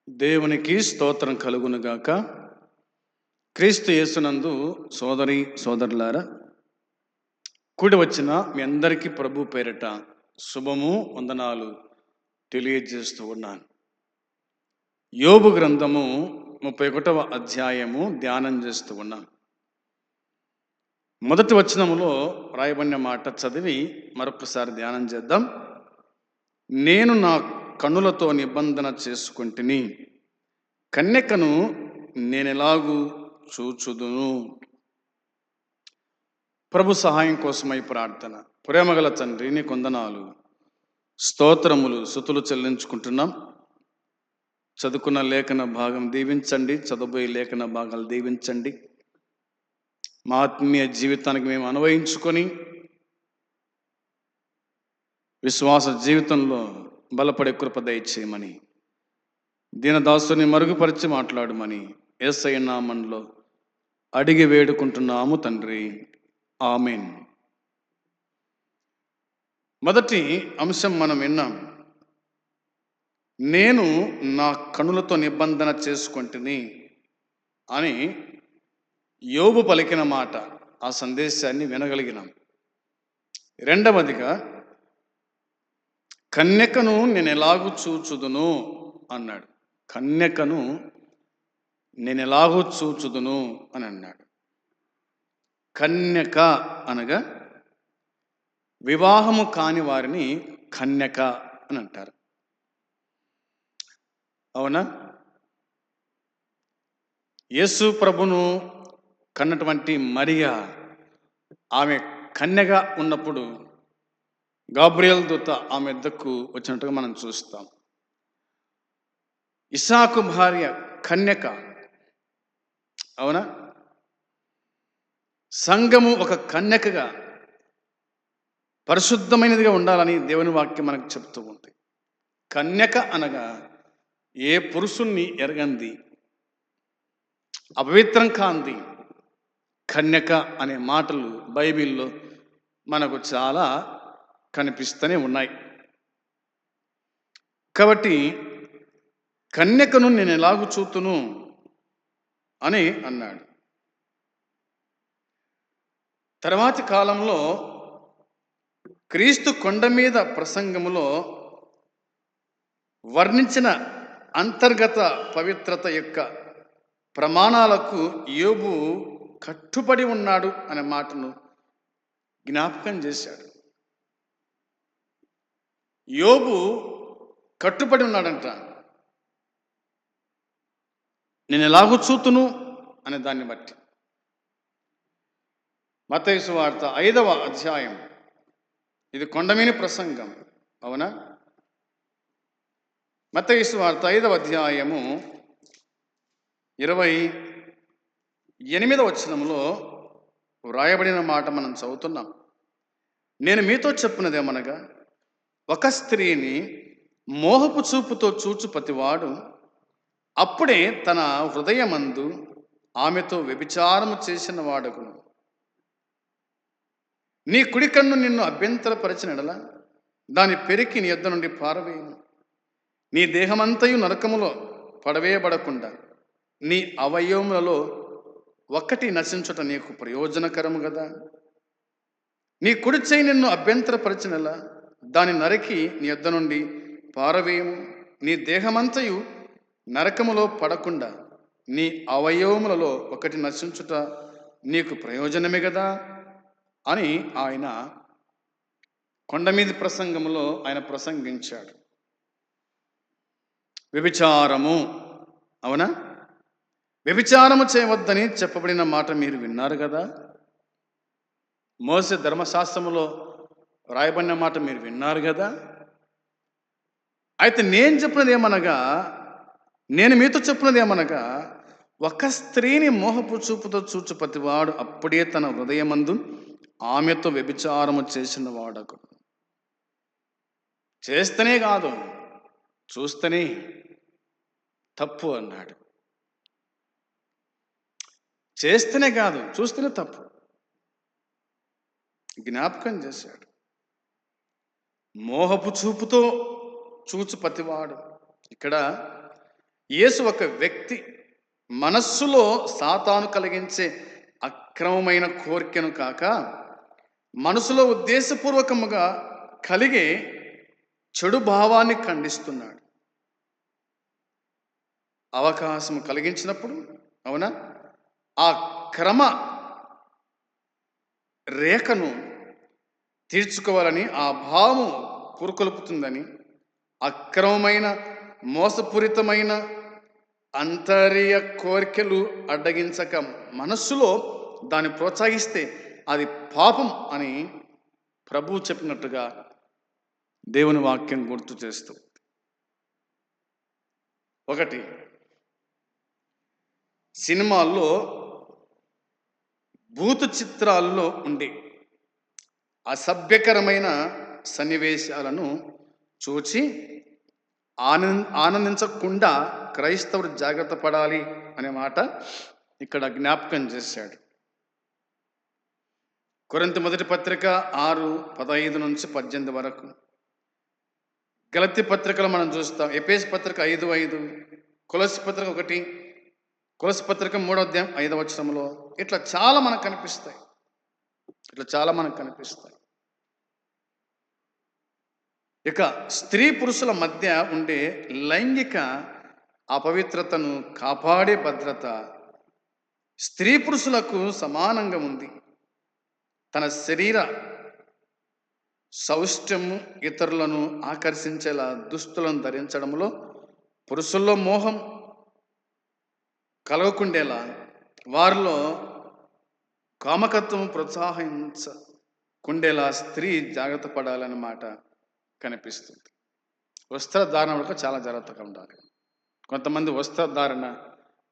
దేవునికి స్తోత్రం కలుగునుగాక. క్రీస్తు యేసునందు సోదరి సోదరులారా, కూడి వచ్చిన మీ అందరికీ ప్రభు పేరిట శుభము వందనాలు తెలియజేస్తూ ఉన్నాను. యోబు గ్రంథము 31వ అధ్యాయము ధ్యానం చేస్తూ ఉన్నాం. మొదటి వచనములో రాయబడిన మాట చదివి మరొకసారి ధ్యానం చేద్దాం. నేను నా కన్నులతో నిబంధన చేసుకుంటుని, కన్యకను నేనెలాగూ చూచుదును. ప్రభు సహాయం కోసమై ప్రార్థన. ప్రేమగల తండ్రి, నీ కొందనాలు, స్తోత్రములు, స్తుతులు చెల్లించుకుంటున్నాం. చదువుకున్న లేఖన భాగం దీవించండి, చదువుబోయే లేఖన భాగాలు దీవించండి. మా ఆత్మీయ జీవితానికి మేము అన్వయించుకొని విశ్వాస జీవితంలో బలపడే కృప దయచేయమని, దీనదాసుని మరుగుపరిచి మాట్లాడమని యేసయ్య నామములో అడిగి వేడుకుంటున్నాము తండ్రి, ఆమేన్. మొదటి అంశం మనం విన్నాం. నేను నా కనులతో నిబంధన చేసుకుంటుని అని యోబు పలికిన మాట, ఆ సందేశాన్ని వినగలిగినాం. రెండవదిగా, కన్యకను నేను ఎలాగూ చూచుదును అన్నాడు. కన్యకను నేను ఎలాగూ చూచుదును అని అన్నాడు. కన్యక అనగా వివాహము కాని వారిని కన్యక అని అంటారు. అవునా? యేసు ప్రభును కన్నటువంటి మరియా, ఆమె కన్యగా ఉన్నప్పుడు గాబ్రియల్ దూత ఆమె వద్దకు వచ్చినట్టుగా మనం చూస్తాం. ఇస్సాకు భార్య కన్యక. అవునా? సంఘము ఒక కన్యకగా పరిశుద్ధమైనదిగా ఉండాలని దేవుని వాక్యం మనకు చెప్తూ ఉంది. కన్యక అనగా ఏ పురుషుణ్ణి ఎరగంది, అపవిత్రం కాంది కన్యక అనే మాటలు బైబిల్లో మనకు చాలా కనిపిస్తూనే ఉన్నాయి. కాబట్టి కన్యకను నేను ఎలాగూ చూతును అని అన్నాడు. తర్వాతి కాలంలో క్రీస్తు కొండ మీద ప్రసంగములో వర్ణించిన అంతర్గత పవిత్రత యొక్క ప్రమాణాలకు యోబు కట్టుబడి ఉన్నాడు అనే మాటను జ్ఞాపకం చేశాడు. యోబు కట్టుబడి ఉన్నాడంట. నేను ఎలాగూ చూతును అనే దాన్ని బట్టి. మత్తయి సువార్త 5వ అధ్యాయం, ఇది కొండమీని ప్రసంగం. అవునా? మత్తయి సువార్త 5వ అధ్యాయము 28వ వచనంలో వ్రాయబడిన మాట మనం చదువుతున్నాం. నేను మీతో చెప్పున్నదేమనగా, ఒక స్త్రీని మోహపు చూపుతో చూచు ప్రతివాడు అప్పుడే తన హృదయమందు ఆమెతో వ్యభిచారము చేసిన వాడగును. నీ కుడి కన్ను నిన్ను అభ్యంతరపరిచిన ఎడల దాని పెరికి నీ యొద్ద నుండి పారవేయును. నీ దేహమంతయు నరకములో పడవేయబడకుండా నీ అవయవములలో ఒకటి నశించుట నీకు ప్రయోజనకరము కదా. నీ కుడి చేయి నిన్ను అభ్యంతరపరిచినలా దాని నరికి నీ యొద్ద నుండి పారవేయము. నీ దేహమంతయు నరకములో పడకుండా నీ అవయవములలో ఒకటి నశించుట నీకు ప్రయోజనమే కదా అని ఆయన కొండమీది ప్రసంగములో ఆయన ప్రసంగించాడు. వ్యభిచారము, అవునా? వ్యభిచారము చేయవద్దని చెప్పబడిన మాట మీరు విన్నారు కదా. మోసే ధర్మశాస్త్రములో రాయబడిన మాట మీరు విన్నారు కదా. అయితే నేను మీతో చెప్పినది ఏమనగా, ఒక స్త్రీని మోహపు చూపుతో చూచు ప్రతివాడు అప్పుడే తన హృదయమందు ఆమెతో వ్యభిచారము చేసిన వాడకు. చేస్తేనే కాదు, చూస్తేనే తప్పు అన్నాడు. చేస్తేనే కాదు, చూస్తేనే తప్పు జ్ఞాపకం చేశాడు. మోహపు చూపుతో చూచు ప్రతివాడు. ఇక్కడ యేసు ఒక వ్యక్తి. మనస్సులో సాతాను కలిగించే అక్రమమైన కోరికను కాక, మనసులో ఉద్దేశపూర్వకముగా కలిగే చెడు భావాన్ని ఖండిస్తున్నాడు. అవకాశం కలిగించినప్పుడు, అవునా, ఆ క్రమ రేఖను తీర్చుకోవాలని, ఆ భావము పురుకొల్పుతుందని, అక్రమమైన మోసపూరితమైన అంతర్య కోరికలు అడ్డగించక మనస్సులో దాన్ని ప్రోత్సహిస్తే అది పాపం అని ప్రభువు చెప్పినట్టుగా దేవుని వాక్యం గుర్తు చేస్తూ, ఒకటి సినిమాల్లో భూత చిత్రాల్లో ఉండే అసభ్యకరమైన సన్నివేశాలను చూచి ఆనందించకుండా క్రైస్తవుడు జాగ్రత్త పడాలి అనే మాట ఇక్కడ జ్ఞాపకం చేశాడు. కొరింథీ మొదటి పత్రిక 6:15-18 వరకు, గలతీ పత్రికలు మనం చూస్తాం, ఎఫెసు పత్రిక 5:5, కొలస్సీ పత్రిక 1, కొలస్సీ పత్రిక 3:5 ఇట్లా చాలా మనకు కనిపిస్తాయి. ఇక స్త్రీ పురుషుల మధ్య ఉండే లైంగిక అపవిత్రతను కాపాడే భద్రత స్త్రీ పురుషులకు సమానంగా ఉంది. తన శరీర సౌష్ఠ్యము ఇతరులను ఆకర్షించేలా దుస్తులను ధరించడంలో పురుషుల్లో మోహం కలగకుండేలా వారిలో కామకత్వం ప్రోత్సహించకుండేలా స్త్రీ జాగ్రత్త పడాలన్నమాట కనిపిస్తుంది. వస్త్రధారణ వరకు చాలా జాగ్రత్తగా ఉండాలి. కొంతమంది వస్త్రధారణ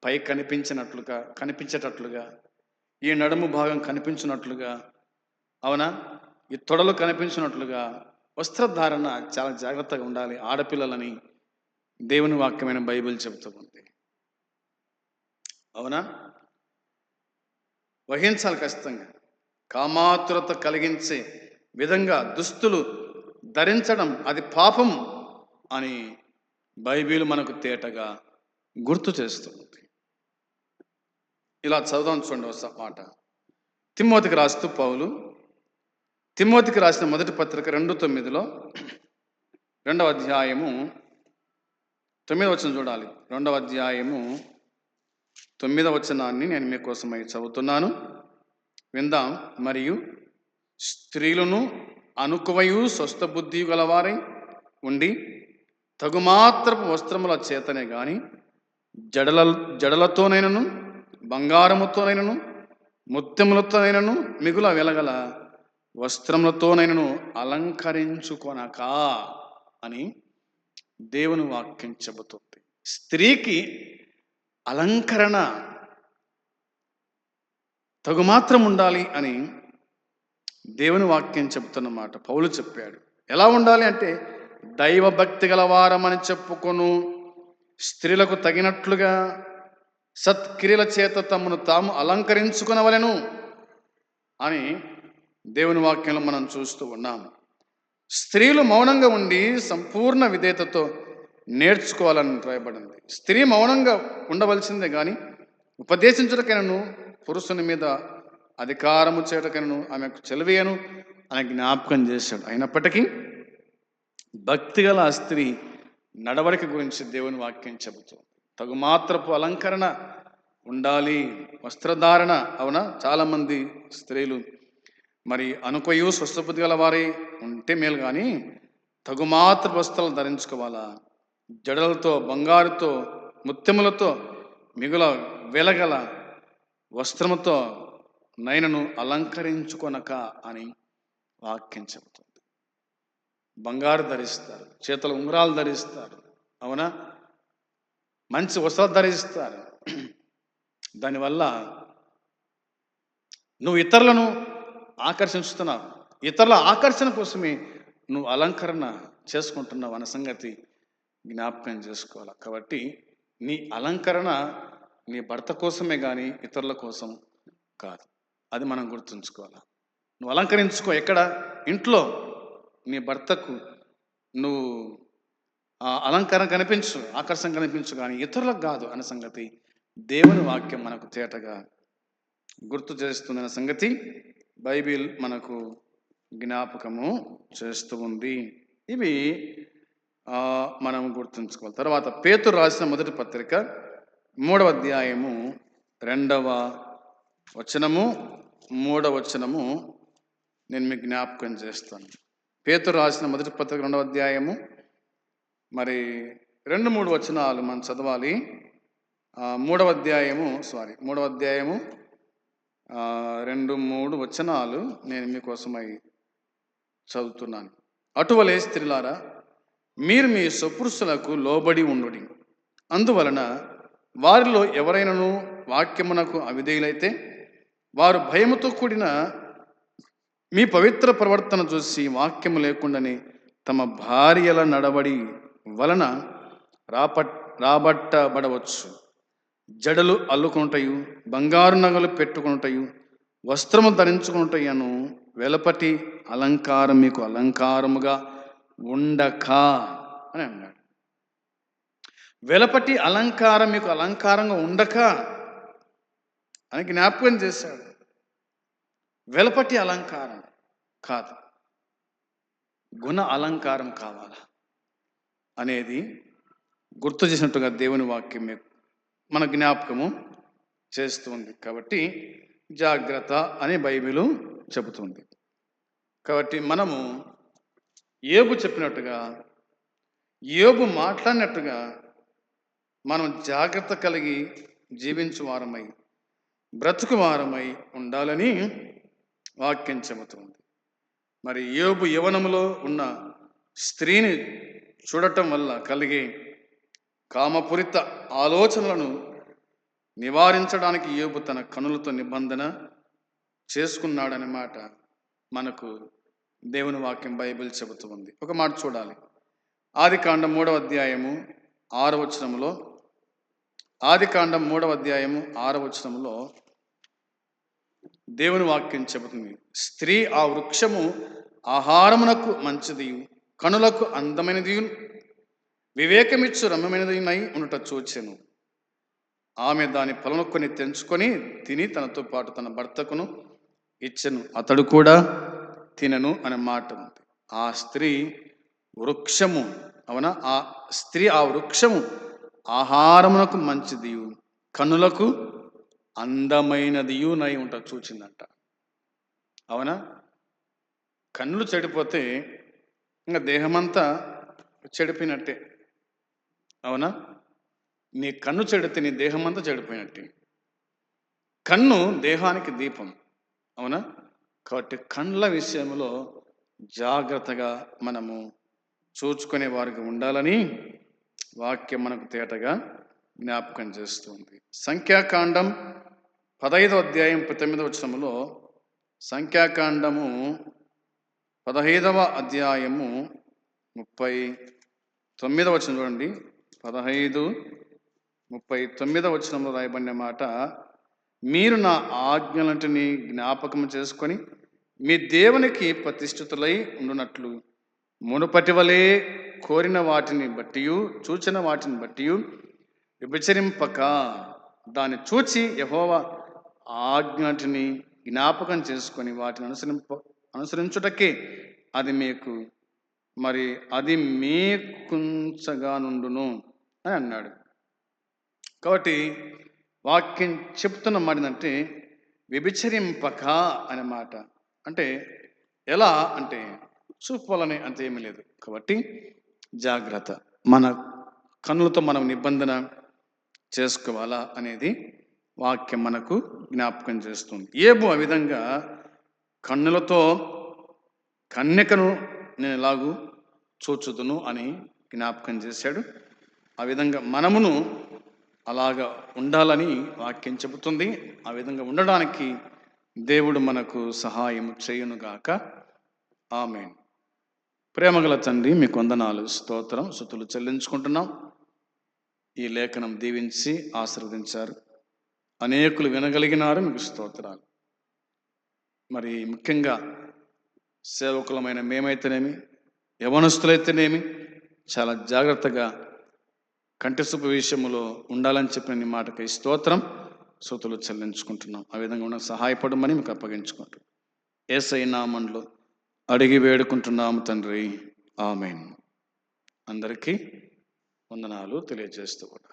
పై కనిపించేటట్లుగా, ఈ నడుము భాగం కనిపించినట్లుగా, అవునా, ఈ తొడలు కనిపించినట్లుగా వస్త్రధారణ చాలా జాగ్రత్తగా ఉండాలి ఆడపిల్లలని దేవుని వాక్యమైన బైబిల్ చెబుతూ ఉంది. అవునా, వహించాలి ఖచ్చితంగా. కామాతురత కలిగించే విధంగా దుస్తులు ధరించడం అది పాపం అని బైబిల్ మనకు తేటగా గుర్తు చేస్తుంది. ఇలా చదువుదాం చూడండి ఒక మాట. తిమోతికి రాస్తూ పౌలు, తిమోతికి రాసిన మొదటి పత్రిక 2:9, 2వ అధ్యాయము 9వ వచనం చూడాలి. 2వ అధ్యాయము 9వ వచనాన్ని నేను మీకోసమై చదువుతున్నాను, విందాం. మరియు స్త్రీలను అనుకువయు స్వస్థ బుద్ధి గలవారై ఉండి తగుమాత్రపు వస్త్రముల చేతనే గాని జడలతోనైనను బంగారముతోనైనను ముత్యములతోనైనను మిగుల వెలగల వస్త్రములతోనైనను అలంకరించుకొనక అని దేవుని వాక్యం చెబుతుంది. స్త్రీకి అలంకరణ తగుమాత్రం ఉండాలి అని దేవుని వాక్యం చెబుతున్నమాట. పౌలు చెప్పాడు. ఎలా ఉండాలి అంటే, దైవ భక్తి గలవారమని చెప్పుకొను స్త్రీలకు తగినట్లుగా సత్క్రియల చేత తమను తాము అలంకరించుకొనవలెను అని దేవుని వాక్యంలో మనం చూస్తూ ఉన్నాం. స్త్రీలు మౌనంగా ఉండి సంపూర్ణ విధేయతతో నేర్చుకోవాలని రాయబడింది. స్త్రీ మౌనంగా ఉండవలసిందే కానీ ఉపదేశించుటకైనను పురుషుని మీద అధికారము చేయటకైనను ఆమెకు చెలవేయను అని జ్ఞాపకం చేశాడు. అయినప్పటికీ భక్తిగల ఆ స్త్రీ నడవడిక గురించి దేవుని వాక్యం చెబుతుంది. తగుమాత్రపు అలంకరణ ఉండాలి, వస్త్రధారణ. అవునా, చాలామంది స్త్రీలు మరి అనుకోయు స్వస్థబుద్ధి గల వారి ఉంటే మేలు, కానీ తగుమాత్రపు వస్త్రాలు ధరించుకోవాలా. జడలతో, బంగారుతో, ముత్యములతో మిగుల వెలగల వస్త్రముతో నైనను అలంకరించుకొనక అని వాక్యం చెబుతుంది. బంగారు ధరిస్తారు, చేతుల ఉంగరాలు ధరిస్తారు, అవునా, మంచి వస్త్రాలు ధరిస్తారు. దానివల్ల నువ్వు ఇతరులను ఆకర్షించుతున్నావు, ఇతరుల ఆకర్షణ కోసమే నువ్వు అలంకరణ చేసుకుంటున్నావు అన్న సంగతి జ్ఞాపకం చేసుకోవాలి. కాబట్టి నీ అలంకరణ నీ భర్త కోసమే కానీ ఇతరుల కోసం కాదు. అది మనం గుర్తుంచుకోవాలి. నువ్వు అలంకరించుకో. ఎక్కడ? ఇంట్లో నీ భర్తకు నువ్వు అలంకారం కనిపించు, ఆకర్షణ కనిపించు, కానీ ఇతరులకు కాదు అనే సంగతి దేవుని వాక్యం మనకు తేటగా గుర్తు చేస్తుందన్న సంగతి బైబిల్ మనకు జ్ఞాపకము చేస్తూ ఉంది. ఇవి మనం గుర్తుంచుకోవాలి. తర్వాత పేతురు రాసిన మొదటి పత్రిక 3వ అధ్యాయము 2వ వచనము 3వ వచనము నేను మీకు జ్ఞాపకం చేస్తాను. పేతురు రాసిన మొదటి పత్రిక 2వ అధ్యాయము మరి 2-3 వచనాలు మనం చదవాలి. 3వ అధ్యాయము 2-3 వచనాలు నేను మీకోసమై చదువుతున్నాను. అటువలే స్త్రీలారా, మీరు మీ స్వపురుషులకు లోబడి ఉండుడి. అందువలన వారిలో ఎవరైనాను వాక్యమునకు అవిధేయులైతే వారు భయముతో కూడిన మీ పవిత్ర ప్రవర్తన చూసి వాక్యము లేకుండానే తమ భార్యల నడవడి వలన రాబట్టబడవచ్చు. జడలు అల్లుకుంటాయు, బంగారు నగలు పెట్టుకుంటాయు, వస్త్రము ధరించుకుంటాయను వెలపటి అలంకారం మీకు అలంకారముగా ఉండక అని అన్నాడు. వెలపటి అలంకారం మీకు అలంకారంగా ఉండక అని జ్ఞాపకం చేశాడు. వెలపటి అలంకారం కాదు, గుణ అలంకారం కావాలా అనేది గుర్తు చేసినట్టుగా దేవుని వాక్యం మన జ్ఞాపకము చేస్తుంది. కాబట్టి జాగ్రత్త అని బైబిలు చెబుతుంది. కాబట్టి మనము యోబు చెప్పినట్టుగా, యోబు మాట్లాడినట్టుగా మనం జాగ్రత్త కలిగి జీవించు వారమై, బ్రతుకు వారమై ఉండాలని వాక్యం చెబుతుంది. మరి యోబు యవనములో ఉన్న స్త్రీని చూడటం వల్ల కలిగే కామపూరిత ఆలోచనలను నివారించడానికి యోబు తన కనులతో నిబంధన చేసుకున్నాడనే మాట మనకు దేవుని వాక్యం బైబిల్ చెబుతూ ఉంది. ఒక మాట చూడాలి. ఆదికాండం 3వ అధ్యాయము 6వ వచనములో, ఆదికాండం 3వ అధ్యాయము 6వ వచనములో దేవుని వాక్యం చెబుతుంది, స్త్రీ ఆ వృక్షము ఆహారమునకు మంచిది, కనులకు అందమైనది, వివేకమిచ్చు రమ్యమైనదినై ఉండుట చూచెను. ఆమె దాని ఫలము కొని తెంచుకొని తిని తనతో పాటు తన భర్తకును ఇచ్చెను, అతడు కూడా తినను అనే మాట ఉంది. ఆ స్త్రీ వృక్షము, అవునా, ఆ స్త్రీ ఆ వృక్షము ఆహారమునకు మంచిదియు కన్నులకు అందమైనదియు నై ఉంట చూచిందంట. అవునా, కన్నులు చెడిపోతే ఇంకా దేహమంతా చెడిపోయినట్టే. అవునా, నీ కన్ను చెడితే నీ దేహమంతా చెడిపోయినట్టే. కన్ను దేహానికి దీపం. అవునా, కాబట్టి కళ్ళ విషయంలో జాగ్రత్తగా మనము చూచుకునే వారికి ఉండాలని వాక్యం మనకు తేటగా జ్ఞాపకం చేస్తుంది. సంఖ్యాకాండం 15వ అధ్యాయం 19వ వచనములో, సంఖ్యాకాండము 15వ అధ్యాయము 39వ వచనం చూడండి. 15:39వ వచనంలో రాయబడిన మాట, మీరు నా ఆజ్ఞలంటిని జ్ఞాపకం చేసుకొని మీ దేవునికి ప్రతిష్ఠితులై ఉండునట్లు మునుపటి వలె కోరిన వాటిని బట్టి చూచిన వాటిని బట్టి విభచరింపక దాన్ని చూచి యెహోవా ఆజ్ఞటిని జ్ఞాపకం చేసుకొని వాటిని అనుసరించుటకే అది మీకుంచగా నుండును అని అన్నాడు. కాబట్టి వాక్యం చెప్తున్న మాట ఏంటంటే వ్యభిచరింపక అనే మాట. అంటే ఎలా అంటే చూపాలని అంత ఏమీ లేదు. కాబట్టి జాగ్రత్త, మన కన్నులతో మనం నిబంధన చేసుకోవాలా అనేది వాక్యం మనకు జ్ఞాపకం చేస్తుంది. యోబు ఆ విధంగా కన్నులతో కన్యకను నేను ఎలాగూ చూచుదును అని జ్ఞాపకం చేశాడు. ఆ విధంగా మనమును అలాగా ఉండాలని వాక్యం చెబుతుంది. ఆ విధంగా ఉండడానికి దేవుడు మనకు సహాయం చేయునుగాక. ఆమేన్. ప్రేమగల తండ్రి, మీకు వందనాలు, స్తోత్రం, స్తుతులు చెల్లించుకుంటున్నాం. ఈ లేఖనం దీవించి ఆశీర్వదించారు. అనేకులు వినగలిగినారు, మీకు స్తోత్రాలు. మరి ముఖ్యంగా సేవకులమైన మేమైతేనేమి, యవనస్తులైతేనేమి, చాలా జాగ్రత్తగా కంటి చూపు విషయంలో ఉండాలని చెప్పిన నీ మాటకి స్తోత్రం స్తుతులు చెల్లించుకుంటున్నాం. ఆ విధంగా ఉన్న సహాయపడమని మీకు అప్పగించుకుంటాం. యేసయ్య నామములో అడిగి వేడుకుంటున్నాము తండ్రి, ఆమేన్. అందరికీ వందనాలు తెలియజేస్తూ కూడా